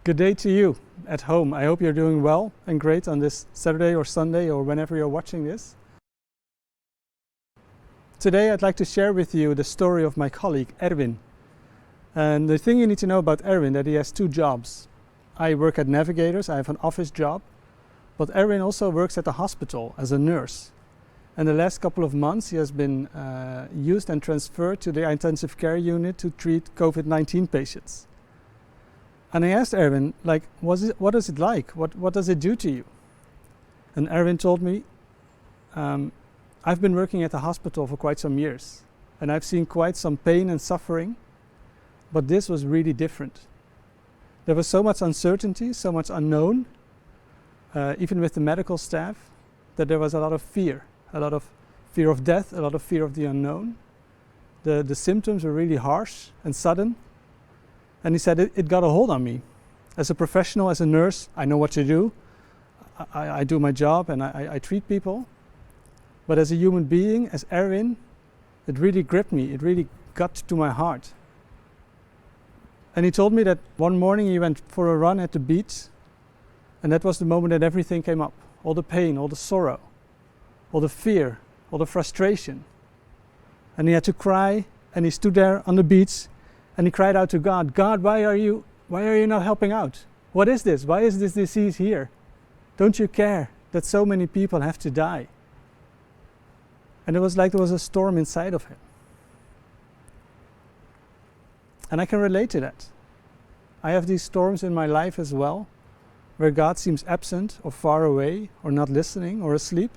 Good day to you at home. I hope you're doing well and great on this Saturday or Sunday or whenever you're watching this. Today I'd like to share with you the story of my colleague Erwin. And the thing you need to know about Erwin is that he has two jobs. I work at Navigators, I have an office job, but Erwin also works at the hospital as a nurse. And the last couple of months he has been used and transferred to the intensive care unit to treat COVID-19 patients. And I asked Erwin, what is it like? What does it do to you? And Erwin told me, I've been working at the hospital for quite some years, and I've seen quite some pain and suffering, but this was really different. There was so much uncertainty, so much unknown, even with the medical staff, that there was a lot of fear of death, a lot of fear of the unknown. The symptoms were really harsh and sudden. And he said, it got a hold on me. As a professional, as a nurse, I know what to do. I do my job and I treat people. But as a human being, as Erwin, it really gripped me. It really got to my heart. And he told me that one morning he went for a run at the beach. And that was the moment that everything came up. All the pain, all the sorrow, all the fear, all the frustration. And he had to cry, and he stood there on the beach. And he cried out to God, God, why are you not helping out? What is this? Why is this disease here? Don't you care that so many people have to die? And it was like there was a storm inside of him. And I can relate to that. I have these storms in my life as well, where God seems absent or far away or not listening or asleep.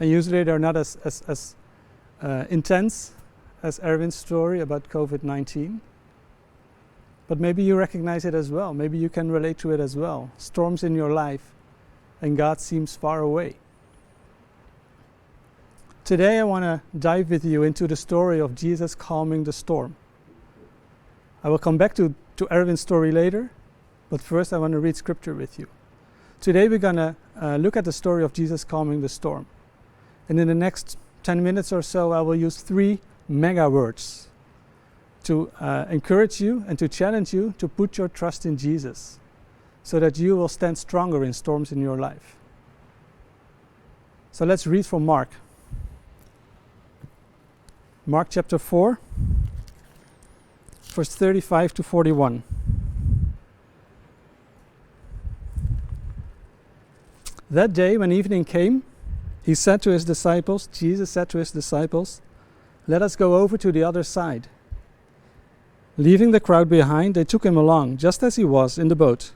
And usually they're not as intense as Erwin's story about COVID-19. But maybe you recognize it as well. Maybe you can relate to it as well. Storms in your life and God seems far away. Today I want to dive with you into the story of Jesus calming the storm. I will come back to Erwin's story later, but first I want to read scripture with you. Today we're going to look at the story of Jesus calming the storm. And in the next 10 minutes or so I will use 3 mega words to encourage you and to challenge you to put your trust in Jesus so that you will stand stronger in storms in your life. So let's read from Mark. Mark chapter 4, verse 35 to 41. That day when evening came, Jesus said to his disciples, let us go over to the other side. Leaving the crowd behind, they took him along, just as he was, in the boat.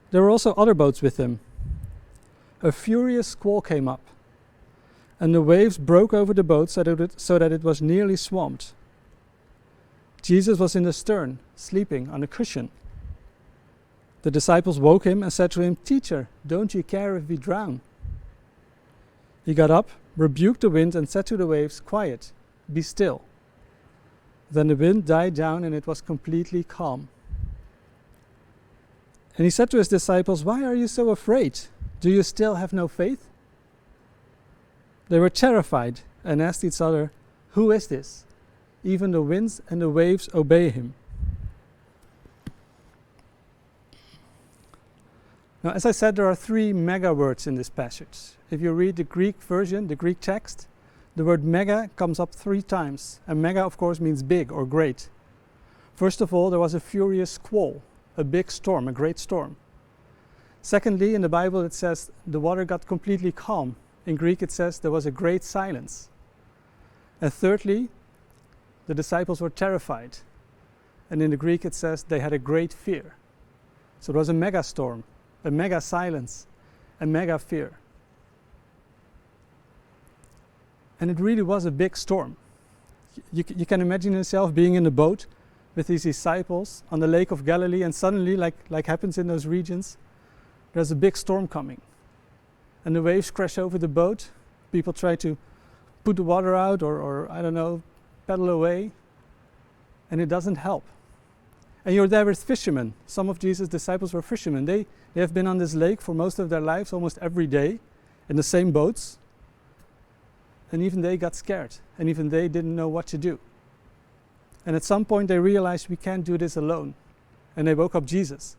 There were also other boats with him. A furious squall came up, and the waves broke over the boat so that it was nearly swamped. Jesus was in the stern, sleeping on a cushion. The disciples woke him and said to him, Teacher, don't you care if we drown? He got up, rebuked the wind and said to the waves, Quiet, be still. Then the wind died down and it was completely calm. And he said to his disciples, Why are you so afraid? Do you still have no faith? They were terrified and asked each other, Who is this? Even the winds and the waves obey him. Now, as I said, there are 3 mega words in this passage. If you read the Greek version, the Greek text, the word mega comes up 3 times. And mega, of course, means big or great. First of all, there was a furious squall, a big storm, a great storm. Secondly, in the Bible it says the water got completely calm. In Greek it says there was a great silence. And thirdly, the disciples were terrified. And in the Greek it says they had a great fear. So there was a mega storm, a mega silence, a mega fear. And it really was a big storm. You can imagine yourself being in a boat with these disciples on the lake of Galilee, and suddenly, like happens in those regions, there's a big storm coming. And the waves crash over the boat. People try to put the water out or I don't know, paddle away. And it doesn't help. And you're there with fishermen. Some of Jesus' disciples were fishermen. They have been on this lake for most of their lives, almost every day, in the same boats. And even they got scared. And even they didn't know what to do. And at some point they realized we can't do this alone. and they woke up Jesus.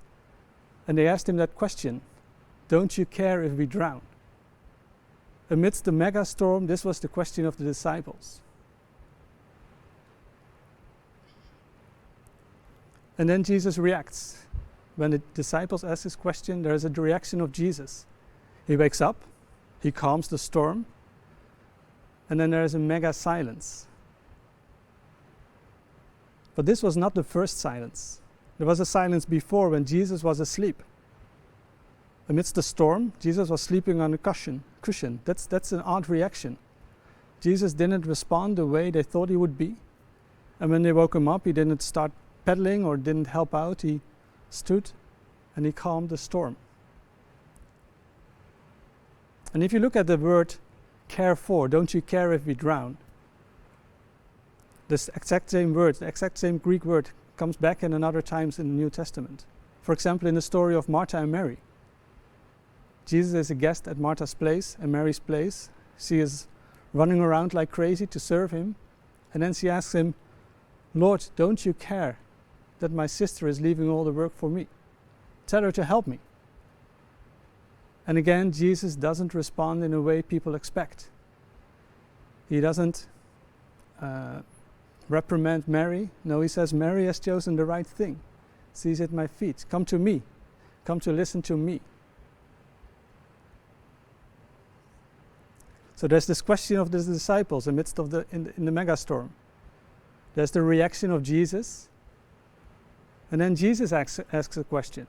And they asked him that question, "Don't you care if we drown?" Amidst the mega storm, this was the question of the disciples. And then Jesus reacts. When the disciples ask this question, there is a reaction of Jesus. He wakes up, he calms the storm, and then there is a mega silence. But this was not the first silence. There was a silence before when Jesus was asleep. Amidst the storm, Jesus was sleeping on a cushion. That's an odd reaction. Jesus didn't respond the way they thought he would be. And when they woke him up, he didn't start pedaling or didn't help out. He stood and he calmed the storm. And if you look at the word care for, don't you care if we drown? This exact same word, the exact same Greek word comes back in another times in the New Testament. For example, in the story of Martha and Mary. Jesus is a guest at Martha's place and Mary's place. She is running around like crazy to serve him. And then she asks him, "Lord, don't you care that my sister is leaving all the work for me? Tell her to help me." And again, Jesus doesn't respond in a way people expect. He doesn't reprimand Mary. No, he says, "Mary has chosen the right thing. She's at my feet. Come to me. Come to listen to me." So there's this question of the disciples amidst of in the megastorm. There's the reaction of Jesus. And then Jesus asks a question.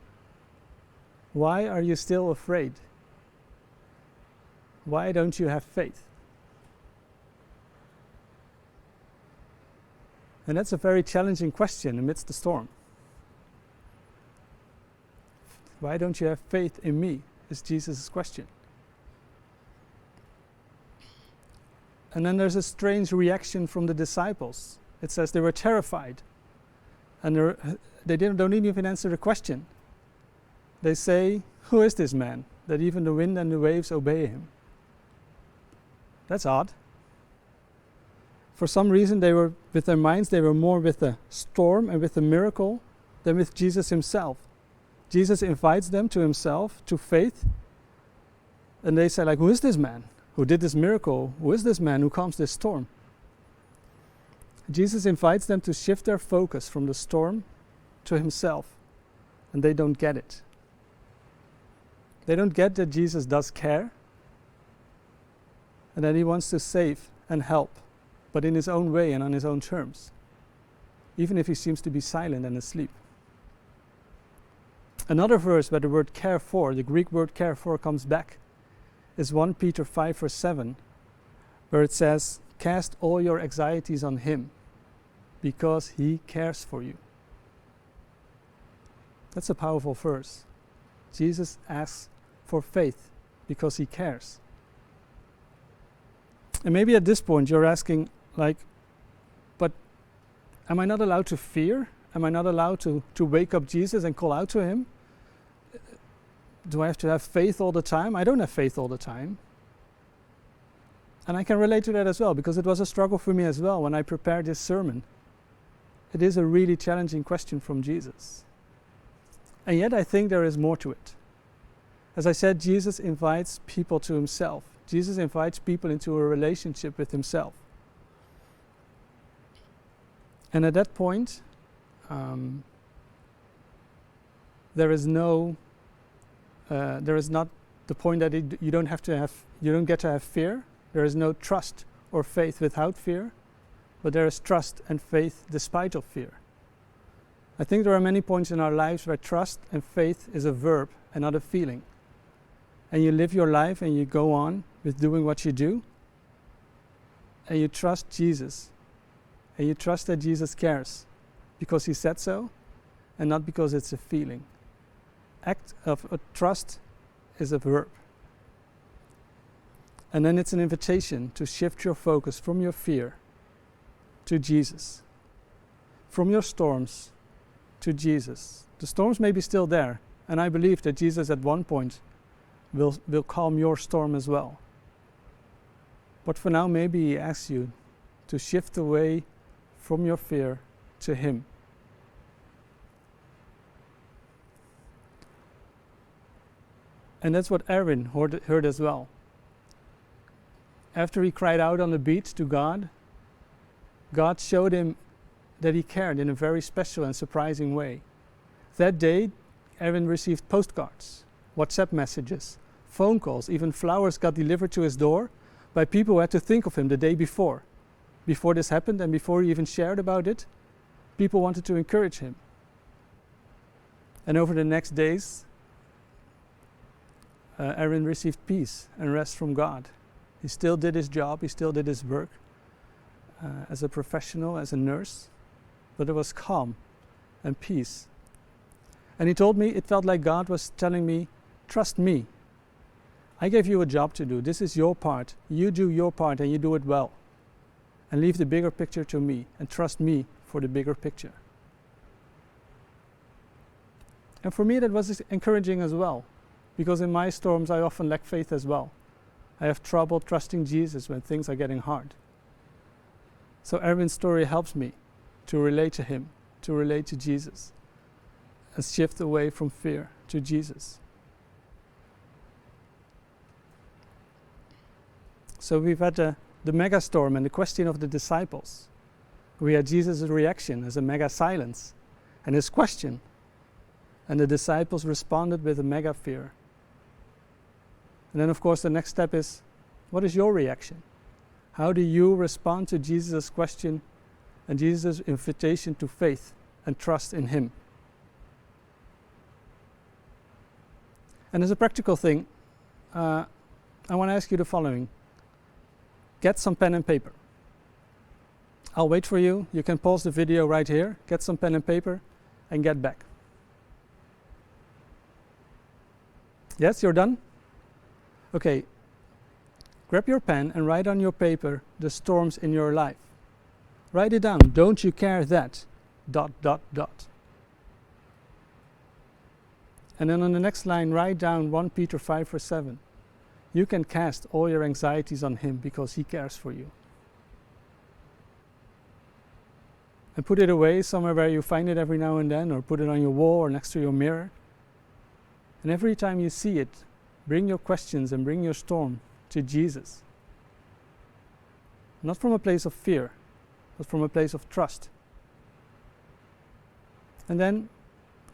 Why are you still afraid? Why don't you have faith? And that's a very challenging question amidst the storm. Why don't you have faith in me? Is Jesus' question. And then there's a strange reaction from the disciples. It says they were terrified. And they don't even answer the question. They say, "Who is this man that even the wind and the waves obey him?" That's odd. For some reason, they were with their minds, they were more with the storm and with the miracle than with Jesus himself. Jesus invites them to himself, to faith. And they say, like, "Who is this man who did this miracle? Who is this man who calms this storm?" Jesus invites them to shift their focus from the storm to himself. And they don't get it. They don't get that Jesus does care and that he wants to save and help, but in his own way and on his own terms, even if he seems to be silent and asleep. Another verse where the word care for, the Greek word care for, comes back is 1 Peter 5 verse 7, where it says, "Cast all your anxieties on him, because he cares for you." That's a powerful verse. Jesus asks for faith because he cares. And maybe at this point you're asking, like, but am I not allowed to fear? Am I not allowed to wake up Jesus and call out to him? Do I have to have faith all the time? I don't have faith all the time. And I can relate to that as well, because it was a struggle for me as well when I prepared this sermon. It is a really challenging question from Jesus. And yet I think there is more to it. As I said, Jesus invites people to himself. Jesus invites people into a relationship with himself. And at that point, there is not the point that you don't get to have fear. There is no trust or faith without fear, but there is trust and faith despite of fear. I think there are many points in our lives where trust and faith is a verb and not a feeling. And you live your life and you go on with doing what you do, and you trust Jesus, and you trust that Jesus cares because he said so, and not because it's a feeling. Act of trust is a verb. And then it's an invitation to shift your focus from your fear to Jesus, from your storms to Jesus. The storms may be still there, and I believe that Jesus at one point will calm your storm as well. But for now, maybe he asks you to shift away from your fear to him. And that's what Erwin heard as well. After he cried out on the beach to God, God showed him that he cared in a very special and surprising way. That day, Erwin received postcards, WhatsApp messages, phone calls, even flowers got delivered to his door by people who had to think of him the day before. Before this happened and before he even shared about it, people wanted to encourage him. And over the next days, Erwin received peace and rest from God. He still did his job, he still did his work as a professional, as a nurse, but there was calm and peace. And he told me it felt like God was telling me, trust me. I gave you a job to do. This is your part. You do your part and you do it well. And leave the bigger picture to me and trust me for the bigger picture. And for me that was encouraging as well, because in my storms I often lack faith as well. I have trouble trusting Jesus when things are getting hard. So Erwin's story helps me to relate to him, to relate to Jesus, and shift away from fear to Jesus. So we've had the mega storm and the question of the disciples. We had Jesus' reaction as a mega silence and his question. And the disciples responded with a mega fear. And then of course the next step is, what is your reaction? How do you respond to Jesus' question and Jesus' invitation to faith and trust in him? And as a practical thing, I want to ask you the following. Get some pen and paper. I'll wait for you. You can pause the video right here, get some pen and paper, and get back. Yes, you're done? Okay. Grab your pen and write on your paper the storms in your life. Write it down. Don't you care that... ... And then on the next line, write down 1 Peter 5 verse 7. You can cast all your anxieties on him because he cares for you. And put it away somewhere where you find it every now and then, or put it on your wall or next to your mirror. And every time you see it, bring your questions and bring your storm to Jesus. Not from a place of fear, but from a place of trust. And then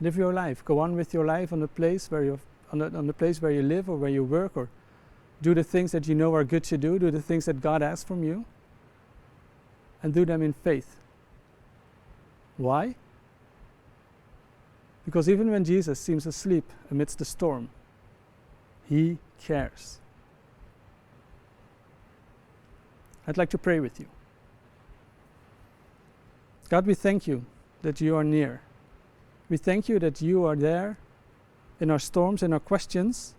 live your life. Go on with your life on the place where on the place where you live or where you work, or do the things that you know are good to do the things that God asks from you, and do them in faith. Why? Because even when Jesus seems asleep amidst the storm, he cares. I'd like to pray with you. God, we thank you that you are near. We thank you that you are there in our storms, in our questions.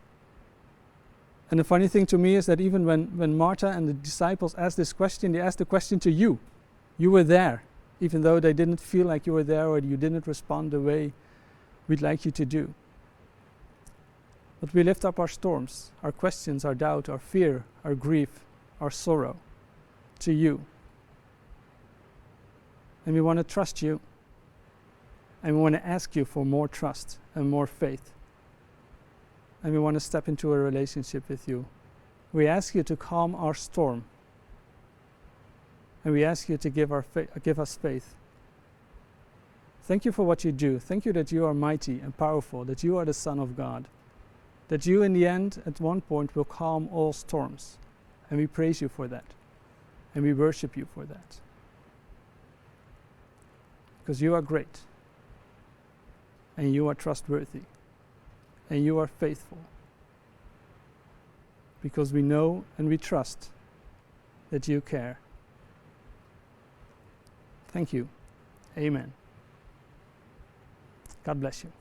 And the funny thing to me is that even when Martha and the disciples asked this question, they asked the question to you. You were there, even though they didn't feel like you were there, or you didn't respond the way we'd like you to do. But we lift up our storms, our questions, our doubt, our fear, our grief, our sorrow to you. And we want to trust you. And we want to ask you for more trust and more faith. And we want to step into a relationship with you. We ask you to calm our storm. And we ask you to give us faith. Thank you for what you do. Thank you that you are mighty and powerful, that you are the Son of God, that you in the end, at one point, will calm all storms. And we praise you for that. And we worship you for that. Because you are great. And you are trustworthy. And you are faithful. Because we know and we trust that you care. Thank you. Amen. God bless you.